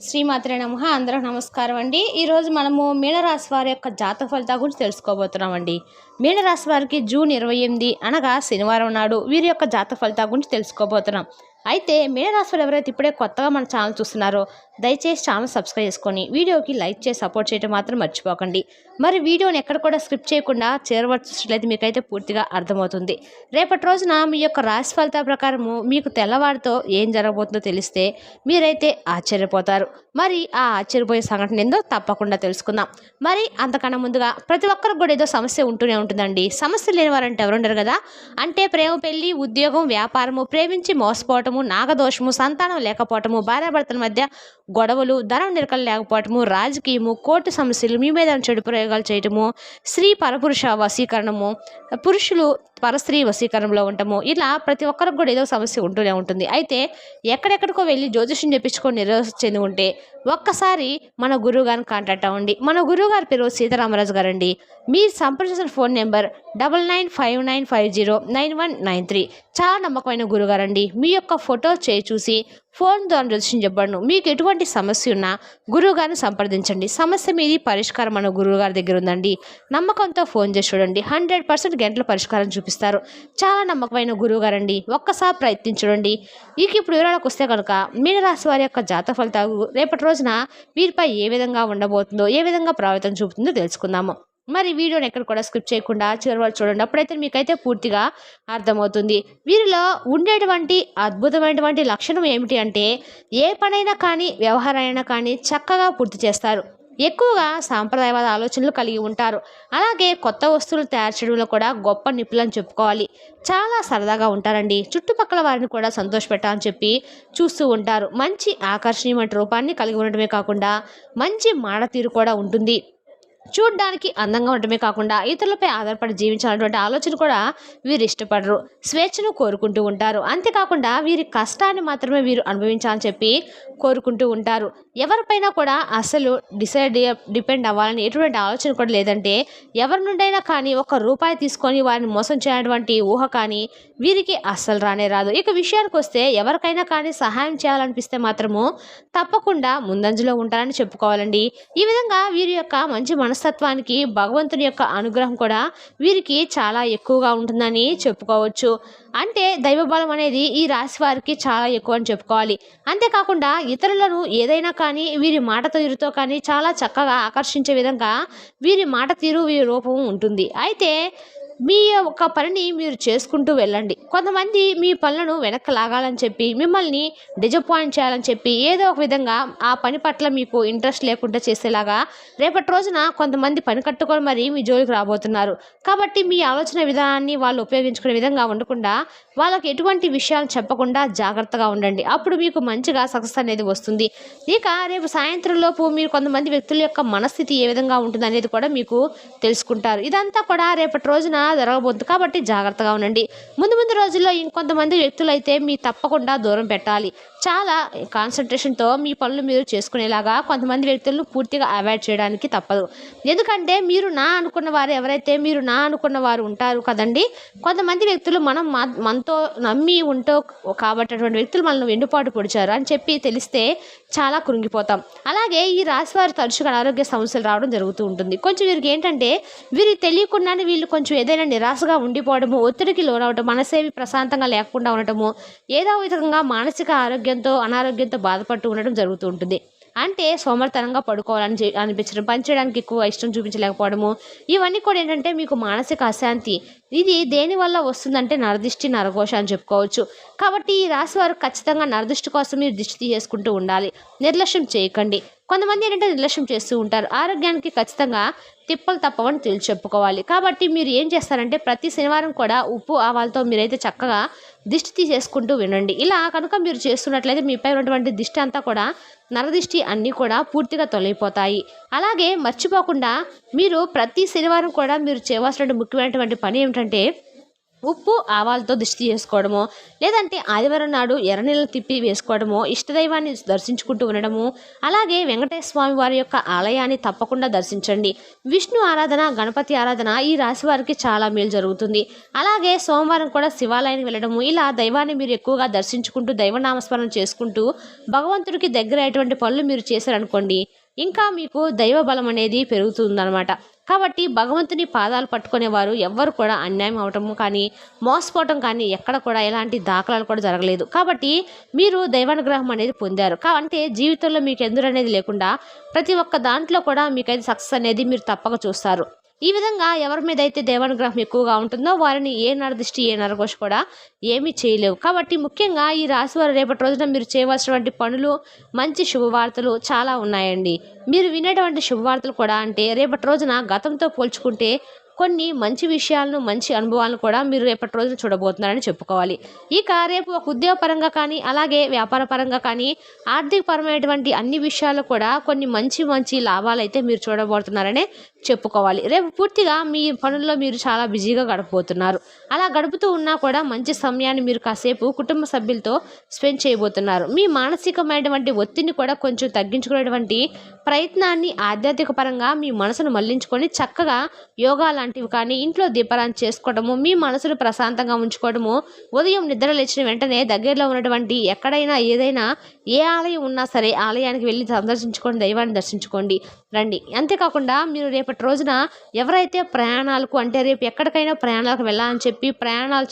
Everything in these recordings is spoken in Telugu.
శ్రీమాత్రే నమః. అందరూ నమస్కారం అండి. ఈరోజు మనము మీనరాశి వారి యొక్క జాతక ఫలితాల గురించి తెలుసుకోబోతున్నామండి. మీనరాశి వారికి జూన్ 28 అనగా శనివారం నాడు వీరి యొక్క జాతక ఫలితాల గురించి తెలుసుకోబోతున్నాం. అయితే మీనరాశి వారు ఎవరైతే ఇప్పుడే కొత్తగా మన ఛానల్ చూస్తున్నారో దయచేసి ఛానల్ సబ్స్క్రైబ్ చేసుకొని వీడియోకి లైక్ చేసి సపోర్ట్ చేయడం మాత్రం మర్చిపోకండి. మరి వీడియోని ఎక్కడ కూడా స్క్రిప్ట్ చేయకుండా చేరవచ్చినట్లయితే మీకైతే పూర్తిగా అర్థమవుతుంది. రేపటి రోజున మీ యొక్క రాశి ఫలితాల ప్రకారము మీకు తెల్లవారితో ఏం జరగబోతుందో తెలిస్తే మీరైతే ఆశ్చర్యపోతారు. మరి ఆ ఆశ్చర్యపోయే సంఘటన ఏందో తప్పకుండా తెలుసుకుందాం. మరి అంతకన్నా ముందుగా ప్రతి ఒక్కరికి కూడా ఏదో సమస్య ఉంటూనే ఉంటుందండి. సమస్య లేని వారంటే ఎవరుండరు కదా. అంటే ప్రేమ, పెళ్లి, ఉద్యోగం, వ్యాపారము, ప్రేమించి మోసపోవటము, నాగదోషము, సంతానం లేకపోవటము, భార్యాభర్తల మధ్య గొడవలు, ధనం నిరకలు లేకపోవటము, రాజకీయము, కోర్టు సమస్యలు, మీ మీద చెడు ప్రయోగాలు చేయటము, స్త్రీ పరపురుష వశీకరణము, పురుషులు పరస్త్రీ వశీకరణంలో ఉండటము, ఇలా ప్రతి ఒక్కరికి కూడా ఏదో సమస్య ఉంటూనే ఉంటుంది. అయితే ఎక్కడెక్కడికో వెళ్ళి జ్యోతిష్యం చెప్పించుకొని నిరాశ చెంది ఉంటే ఒక్కసారి మన గురువు గారిని కాంటాక్ట్ అవ్వండి. మన గురువు గారి పేరు సీతారామరాజు గారండి. మీరు సంప్రదించిన ఫోన్ నెంబర్ 9959509193. చాలా నమ్మకమైన గురుగారండి. మీ యొక్క ఫోటో చూసి ఫోన్ ద్వారా జ్యోతిష్యం చెప్పండి. మీకు ఎటువంటి సమస్య ఉన్నా గురువుగారిని సంప్రదించండి. సమస్య మీది పరిష్కారం మన గురువుగారి దగ్గర ఉందండి. నమ్మకంతో ఫోన్ చేసి చూడండి. 100% గంటల పరిష్కారం చూపిస్తారు. చాలా నమ్మకమైన గురువుగారండి. ఒక్కసారి ప్రయత్నించండి. ఇప్పుడు వివరాలకు వస్తే కనుక మీనరాశి వారి యొక్క జాతక ఫలితాలు రేపటి రోజున వీరిపై ఏ విధంగా ఉండబోతుందో, ఏ విధంగా ప్రభావితం చూపుతుందో తెలుసుకుందాము. మరి వీడియోని ఎక్కడ కూడా స్కిప్ చేయకుండా చివరి వరకు చూడండి. అప్పుడైతే మీకైతే పూర్తిగా అర్థమవుతుంది. వీరిలో ఉండేటువంటి అద్భుతమైనటువంటి లక్షణం ఏమిటి అంటే ఏ పనైనా కానీ వ్యవహారైనా కానీ చక్కగా పూర్తి చేస్తారు. ఎక్కువగా సాంప్రదాయవాద ఆలోచనలు కలిగి ఉంటారు. అలాగే కొత్త వస్తువులు తయారు చేయడంలో కూడా గొప్ప నిపుణులని చెప్పుకోవాలి. చాలా సరదాగా ఉంటారండి. చుట్టుపక్కల వారిని కూడా సంతోషపెట్టాలని చెప్పి చూస్తూ ఉంటారు. మంచి ఆకర్షణీయమైన రూపాన్ని కలిగి ఉండటమే కాకుండా మంచి మాట తీరు కూడా ఉంటుంది. చూడ్డానికి అందంగా ఉండటమే కాకుండా ఇతరులపై ఆధారపడి జీవించాలన్నటువంటి ఆలోచన కూడా వీరు ఇష్టపడరు. స్వేచ్ఛను కోరుకుంటూ ఉంటారు. అంతేకాకుండా వీరి కష్టాన్ని మాత్రమే వీరు అనుభవించాలని చెప్పి కోరుకుంటూ ఉంటారు. ఎవరిపైనా కూడా అసలు డిపెండ్ అవ్వాలని ఎటువంటి ఆలోచన కూడా లేదంటే ఎవరి నుండైనా కానీ ₹1 తీసుకొని వారిని మోసం చేయటువంటి ఊహ కానీ వీరికి అస్సలు రానే రాదు. ఇక విషయానికి వస్తే ఎవరికైనా కానీ సహాయం చేయాలనిపిస్తే మాత్రము తప్పకుండా ముందంజలో ఉంటారని చెప్పుకోవాలండి. ఈ విధంగా వీరి యొక్క మంచి మనస్తత్వానికి భగవంతుని యొక్క అనుగ్రహం కూడా వీరికి చాలా ఎక్కువగా ఉంటుందని చెప్పుకోవచ్చు. అంటే దైవబలం అనేది ఈ రాశి వారికి చాలా ఎక్కువ అని చెప్పుకోవాలి. అంతేకాకుండా ఇతరులను ఏదైనా కానీ వీరి మాట తీరుతో కానీ చాలా చక్కగా ఆకర్షించే విధంగా వీరి మాట తీరు, వీరి రూపం ఉంటుంది. అయితే మీ యొక్క పనిని మీరు చేసుకుంటూ వెళ్ళండి. కొంతమంది మీ పనులను వెనక్కి లాగాలని చెప్పి మిమ్మల్ని డిజపాయింట్ చేయాలని చెప్పి ఏదో ఒక విధంగా ఆ పని పట్ల మీకు ఇంట్రెస్ట్ లేకుండా చేసేలాగా రేపటి రోజున కొంతమంది పని కట్టుకొని మరి మీ జోలికి రాబోతున్నారు. కాబట్టి మీ ఆలోచన విధానాన్ని వాళ్ళు ఉపయోగించుకునే విధంగా ఉండకుండా వాళ్ళకి ఎటువంటి విషయాలు చెప్పకుండా జాగ్రత్తగా ఉండండి. అప్పుడు మీకు మంచిగా సక్సెస్ అనేది వస్తుంది. ఇక రేపు సాయంత్రం లోపు మీరు కొంతమంది వ్యక్తుల యొక్క మనస్థితి ఏ విధంగా ఉంటుంది అనేది కూడా మీకు తెలుసుకుంటారు. ఇదంతా కూడా రేపటి రోజున జరగబోతుంది. కాబట్టి జాగ్రత్తగా ఉండండి. ముందు రోజుల్లో ఇంకొంతమంది వ్యక్తులు అయితే మీ తప్పకుండా దూరం పెట్టాలి. చాలా కాన్సన్ట్రేషన్తో మీ పనులు మీరు చేసుకునేలాగా కొంతమంది వ్యక్తులను పూర్తిగా అవాయిడ్ చేయడానికి తప్పదు. ఎందుకంటే మీరు నా అనుకున్న వారు ఉంటారు కదండి. కొంతమంది వ్యక్తులు మనతో నమ్మి ఉంటో కాబట్టి అటువంటి వ్యక్తులు మనల్ని వెన్నుపాటు పొడిచారు అని చెప్పి తెలిస్తే చాలా కృంగిపోతాం. అలాగే ఈ రాశి వారు తరచుగా అనారోగ్య సమస్యలు రావడం జరుగుతూ ఉంటుంది. కొంచెం వీరికి ఏంటంటే వీరికి తెలియకుండానే వీళ్ళు కొంచెం ఏదైనా నిరాశగా ఉండిపోవడము, ఒత్తిడికి లోనవటం, మనసేవి ప్రశాంతంగా లేకుండా ఉండటము, ఏదో విధంగా మానసిక అనారోగ్యంతో బాధపడుతూ ఉండడం జరుగుతూ ఉంటుంది. అంటే సోమరితనంగా పడుకోవాలని అనిపించడం, పనిచేయడానికి ఎక్కువ ఇష్టం చూపించలేకపోవడము, ఇవన్నీ కూడా ఏంటంటే మీకు మానసిక అశాంతి. ఇది దేనివల్ల వస్తుందంటే నరదిష్టి, నరఘోష అని చెప్పుకోవచ్చు. కాబట్టి ఈ రాశి వారు ఖచ్చితంగా నరదిష్టి కోసం మీరు దిష్టి తీసుకుంటూ ఉండాలి. నిర్లక్ష్యం చేయకండి. కొంతమంది ఏంటంటే నిర్లక్ష్యం చేస్తూ ఉంటారు. ఆరోగ్యానికి ఖచ్చితంగా తిప్పలు తప్పవని చెప్పుకోవాలి. కాబట్టి మీరు ఏం చేస్తారంటే ప్రతి శనివారం కూడా ఉప్పు ఆవాలతో మీరైతే చక్కగా దిష్టి తీసేసుకుంటూ వినండి. ఇలా కనుక మీరు చేస్తున్నట్లయితే మీపై ఉన్నటువంటి దిష్టి అంతా కూడా నరదిష్టి అన్నీ కూడా పూర్తిగా తొలగిపోతాయి. అలాగే మర్చిపోకుండా మీరు ప్రతి శనివారం కూడా మీరు చేయవలసినటువంటి ముఖ్యమైనటువంటి పని ఏమిటంటే ఉప్పు ఆవాలతో దిష్టి చేసుకోవడమో, లేదంటే ఆదివారం నాడు ఎర్ర నీళ్ళను తిప్పి వేసుకోవడమో, ఇష్టదైవాన్ని దర్శించుకుంటూ ఉండడము, అలాగే వెంకటేశ్వర స్వామి వారి యొక్క ఆలయాన్ని తప్పకుండా దర్శించండి. విష్ణు ఆరాధన, గణపతి ఆరాధన ఈ రాశి వారికి చాలా మేలు జరుగుతుంది. అలాగే సోమవారం కూడా శివాలయానికి వెళ్ళడము, ఇలా దైవాన్ని మీరు ఎక్కువగా దర్శించుకుంటూ దైవనామస్మరణ చేసుకుంటూ భగవంతుడికి దగ్గర అయ్యేటువంటి పనులు మీరు చేశారనుకోండి, ఇంకా మీకు దైవ బలం అనేది పెరుగుతుందన్నమాట. కాబట్టి భగవంతుని పాదాలు పట్టుకునేవారు ఎవ్వరు కూడా అన్యాయం అవటము కానీ, మోసపోవటం కానీ ఎక్కడ కూడా ఎలాంటి దాఖలాలు కూడా జరగలేదు. కాబట్టి మీరు దైవానుగ్రహం అనేది పొందారు. అంటే జీవితంలో మీకు ఎదురు అనేది లేకుండా ప్రతి ఒక్క దాంట్లో కూడా మీకైతే సక్సెస్ అనేది మీరు తప్పక చూస్తారు. ఈ విధంగా ఎవరి మీద అయితే దైవానుగ్రహం ఎక్కువగా ఉంటుందో వారిని ఏ నరదృష్టి, ఏ నరఘోష కూడా ఏమీ చేయలేవు. కాబట్టి ముఖ్యంగా ఈ రాశి వారు రేపటి రోజున మీరు చేయవలసినటువంటి పనులు, మంచి శుభవార్తలు చాలా ఉన్నాయండి. మీరు వినేటువంటి శుభవార్తలు కూడా అంటే రేపటి రోజున గతంతో పోల్చుకుంటే కొన్ని మంచి విషయాలను, మంచి అనుభవాలను కూడా మీరు రేపటి రోజున చూడబోతున్నారని చెప్పుకోవాలి. ఇక రేపు ఒక ఉద్యోగపరంగా కానీ, అలాగే వ్యాపార పరంగా కానీ, ఆర్థికపరమైనటువంటి అన్ని విషయాలు కూడా కొన్ని మంచి మంచి లాభాలు అయితే మీరు చూడబోతున్నారనే చెప్పుకోవాలి. రేపు పూర్తిగా మీ పనుల్లో మీరు చాలా బిజీగా గడపబోతున్నారు. అలా గడుపుతూ ఉన్నా కూడా మంచి సమయాన్ని మీరు కాసేపు కుటుంబ సభ్యులతో స్పెండ్ చేయబోతున్నారు. మీ మానసికమైనటువంటి ఒత్తిడిని కూడా కొంచెం తగ్గించుకునేటువంటి ప్రయత్నాన్ని ఆధ్యాత్మిక పరంగా మీ మనసును మళ్లించుకొని చక్కగా యోగా లాంటివి కానీ, ఇంట్లో దీపారాధన చేసుకోవడము, మీ మనసును ప్రశాంతంగా ఉంచుకోవడము, ఉదయం నిద్ర లేచిన వెంటనే దగ్గరలో ఉన్నటువంటి ఎక్కడైనా ఏదైనా ఏ ఆలయం ఉన్నా సరే ఆలయానికి వెళ్ళి సందర్శించుకోండి, దైవాన్ని దర్శించుకోండి రండి. అంతేకాకుండా మీరు రేపటి రోజున ఎవరైతే ప్రయాణాలకు అంటే రేపు ఎక్కడికైనా ప్రయాణాలకు వెళ్ళాలని చెప్పి ప్రయాణాలు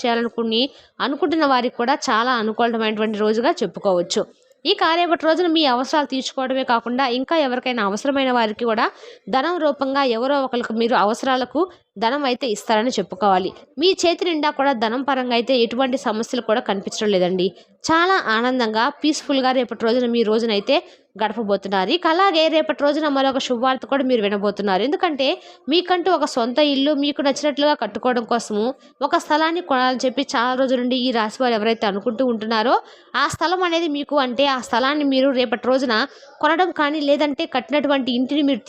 అనుకుంటున్న వారికి కూడా చాలా అనుకూలమైనటువంటి రోజుగా చెప్పుకోవచ్చు. ఈ రేపటి రోజున మీ అవసరాలు తీర్చుకోవడమే కాకుండా ఇంకా ఎవరికైనా అవసరమైన వారికి కూడా ధనం రూపంగా ఎవరో ఒకరికి మీరు అవసరాలకు ధనం అయితే ఇస్తారని చెప్పుకోవాలి. మీ చేతి నిండా కూడా ధనం పరంగా అయితే ఎటువంటి సమస్యలు కూడా కనిపించడం లేదండి. చాలా ఆనందంగా పీస్ఫుల్గా రేపటి రోజున మీ రోజునైతే గడపబోతున్నారు. ఇక అలాగే రేపటి రోజున మరొక శుభవార్త కూడా మీరు వినబోతున్నారు. ఎందుకంటే మీకంటూ ఒక సొంత ఇల్లు మీకు నచ్చినట్లుగా కట్టుకోవడం కోసము ఒక స్థలాన్ని కొనాలని చెప్పి చాలా రోజుల నుండి ఈ రాశి వారు ఎవరైతే అనుకుంటూ ఉంటున్నారో ఆ స్థలం అనేది మీకు అంటే ఆ స్థలాన్ని మీరు రేపటి రోజున కొనడం కానీ, లేదంటే కట్టినటువంటి ఇంటిని మీరు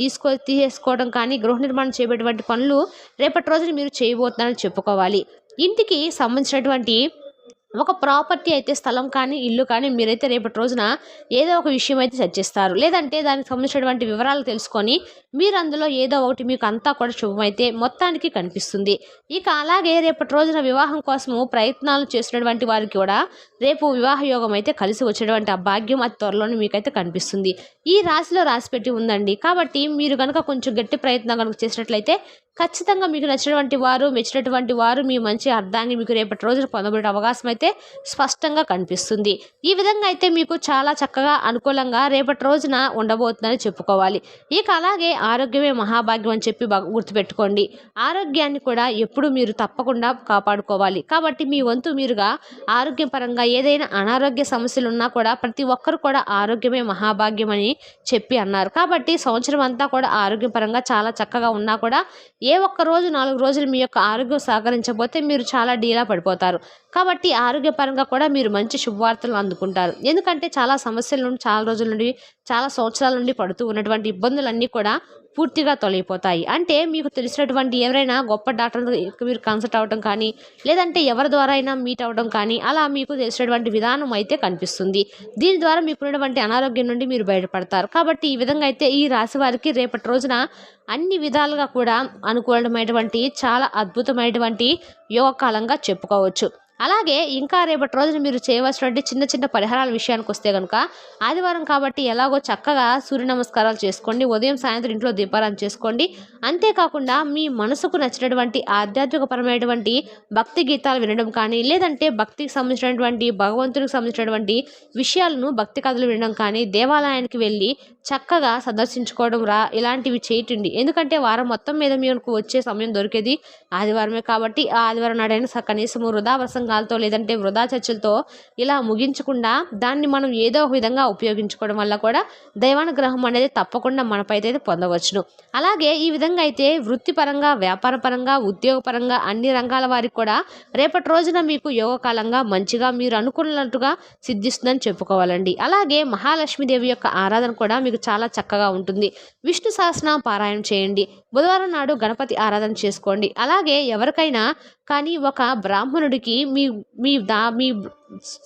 తీసేసుకోవడం కానీ, గృహ నిర్మాణం చేయబడేటువంటి పనులు రేపటి రోజున మీరు చేయబోతున్నారని చెప్పుకోవాలి. ఇంటికి సంబంధించినటువంటి ఒక ప్రాపర్టీ అయితే స్థలం కానీ, ఇల్లు కానీ మీరైతే రేపటి రోజున ఏదో ఒక విషయం అయితే చర్చిస్తారు. లేదంటే దానికి సంబంధించినటువంటి వివరాలు తెలుసుకొని మీరు అందులో ఏదో ఒకటి మీకు అంతా కూడా శుభమైతే మొత్తానికి కనిపిస్తుంది. ఇక అలాగే రేపటి రోజున వివాహం కోసము ప్రయత్నాలు చేసినటువంటి వారికి కూడా రేపు వివాహ యోగం అయితే కలిసి వచ్చేటువంటి ఆ భాగ్యం అతి త్వరలోనే మీకైతే కనిపిస్తుంది. ఈ రాశిలో రాసిపెట్టి ఉందండి. కాబట్టి మీరు కనుక కొంచెం గట్టి ప్రయత్నం కనుక చేసినట్లయితే ఖచ్చితంగా మీకు నచ్చినటువంటి వారు, మెచ్చినటువంటి వారు మీ మంచి అర్థాన్ని మీకు రేపటి రోజున పొందబడే అవకాశం అయితే స్పష్టంగా కనిపిస్తుంది. ఈ విధంగా అయితే మీకు చాలా చక్కగా అనుకూలంగా రేపటి రోజున ఉండబోతుందని చెప్పుకోవాలి. ఇక అలాగే ఆరోగ్యమే మహాభాగ్యం అని చెప్పి గుర్తుపెట్టుకోండి. ఆరోగ్యాన్ని కూడా ఎప్పుడు మీరు తప్పకుండా కాపాడుకోవాలి. కాబట్టి మీ వంతు మీరుగా ఆరోగ్యం పరంగా ఏదైనా అనారోగ్య సమస్యలు ఉన్నా కూడా ప్రతి ఒక్కరు కూడా ఆరోగ్యమే మహాభాగ్యం అని చెప్పి అన్నారు. కాబట్టి సంవత్సరం అంతా కూడా ఆరోగ్యం పరంగా చాలా చక్కగా ఉన్నా కూడా ఏ ఒక్క రోజు 4 రోజులు మీ యొక్క ఆరోగ్యం సహకరించకపోతే మీరు చాలా డీలా పడిపోతారు. కాబట్టి ఆరోగ్యపరంగా కూడా మీరు మంచి శుభవార్తలు అందుకుంటారు. ఎందుకంటే చాలా సమస్యల నుండి, చాలా రోజుల నుండి, చాలా సంవత్సరాల నుండి పడుతూ ఉన్నటువంటి ఇబ్బందులన్నీ కూడా పూర్తిగా తొలగిపోతాయి. అంటే మీకు తెలిసినటువంటి ఎవరైనా గొప్ప డాక్టర్ మీరు కన్సల్ట్ అవ్వడం కానీ, లేదంటే ఎవరి ద్వారా అయినా మీట్ అవ్వడం కానీ, అలా మీకు తెలిసినటువంటి విధానం అయితే కనిపిస్తుంది. దీని ద్వారా మీకున్నటువంటి అనారోగ్యం నుండి మీరు బయటపడతారు. కాబట్టి ఈ విధంగా అయితే ఈ రాశి వారికి రేపటి రోజున అన్ని విధాలుగా కూడా అనుకూలమైనటువంటి చాలా అద్భుతమైనటువంటి యోగకాలంగా చెప్పుకోవచ్చు. అలాగే ఇంకా రేపటి రోజున మీరు చేయవలసినటువంటి చిన్న చిన్న పరిహారాల విషయానికి వస్తే కనుక ఆదివారం కాబట్టి ఎలాగో చక్కగా సూర్య నమస్కారాలు చేసుకోండి, ఉదయం సాయంత్రం ఇంట్లో దీపారాధన చేసుకోండి. అంతేకాకుండా మీ మనసుకు నచ్చినటువంటి ఆధ్యాత్మికపరమైనటువంటి భక్తి గీతాలు వినడం కానీ, లేదంటే భక్తికి సంబంధించినటువంటి భగవంతునికి సంబంధించినటువంటి విషయాలను భక్తి కథలు వినడం కానీ, దేవాలయానికి వెళ్ళి చక్కగా సందర్శించుకోవడం ఇలాంటివి చేయటండి. ఎందుకంటే వారం మొత్తం మీద మీకు వచ్చే సమయం దొరికేది ఆదివారమే. కాబట్టి ఆ ఆదివారం నాడైనా కనీసము వృధా ప్రసంగాలతో లేదంటే వృధా చర్చలతో ఇలా ముగించకుండా దాన్ని మనం ఏదో ఒక విధంగా ఉపయోగించుకోవడం వల్ల కూడా దైవానుగ్రహం అనేది తప్పకుండా మనపై అయితే పొందవచ్చును. అలాగే ఈ విధంగా అయితే వృత్తిపరంగా, వ్యాపార పరంగా, ఉద్యోగపరంగా అన్ని రంగాల వారికి కూడా రేపటి రోజున మీకు యోగకాలంగా మంచిగా మీరు అనుకున్నట్టుగా సిద్ధిస్తుందని చెప్పుకోవాలండి. అలాగే మహాలక్ష్మీదేవి యొక్క ఆరాధన కూడా మీకు చాలా చక్కగా ఉంటుంది. విష్ణు సహస్రనామ పారాయణం చేయండి. బుధవారం నాడు గణపతి ఆరాధన చేసుకోండి. అలాగే ఎవరికైనా కానీ ఒక బ్రాహ్మణుడికి మీ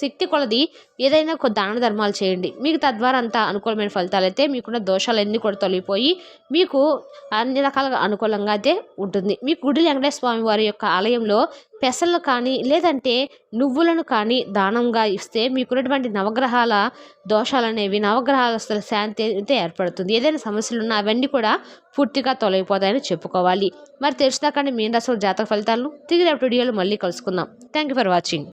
శక్తి కొలది ఏదైనా దాన ధర్మాలు చేయండి. మీకు తద్వారా అంతా అనుకూలమైన ఫలితాలు అయితే మీకున్న దోషాలన్నీ కూడా తొలగిపోయి మీకు అన్ని రకాలుగా అనుకూలంగా అయితే ఉంటుంది. మీ గుడి వెంకటేశ్వర స్వామి వారి యొక్క ఆలయంలో పెసలు కానీ లేదంటే నువ్వులను కానీ దానంగా ఇస్తే మీకున్నటువంటి నవగ్రహాల దోషాలనేవి నవగ్రహాల శాంతి అయితే ఏర్పడుతుంది. ఏదైనా సమస్యలు ఉన్నా అవన్నీ కూడా పూర్తిగా తొలగిపోతాయని చెప్పుకోవాలి. మరి తెలుసుదాకండి మీన రాశి జాతక ఫలితాలను తిరిగి రేపటి వీడియోలో మళ్ళీ కలుసుకుందాం. Thank you for watching.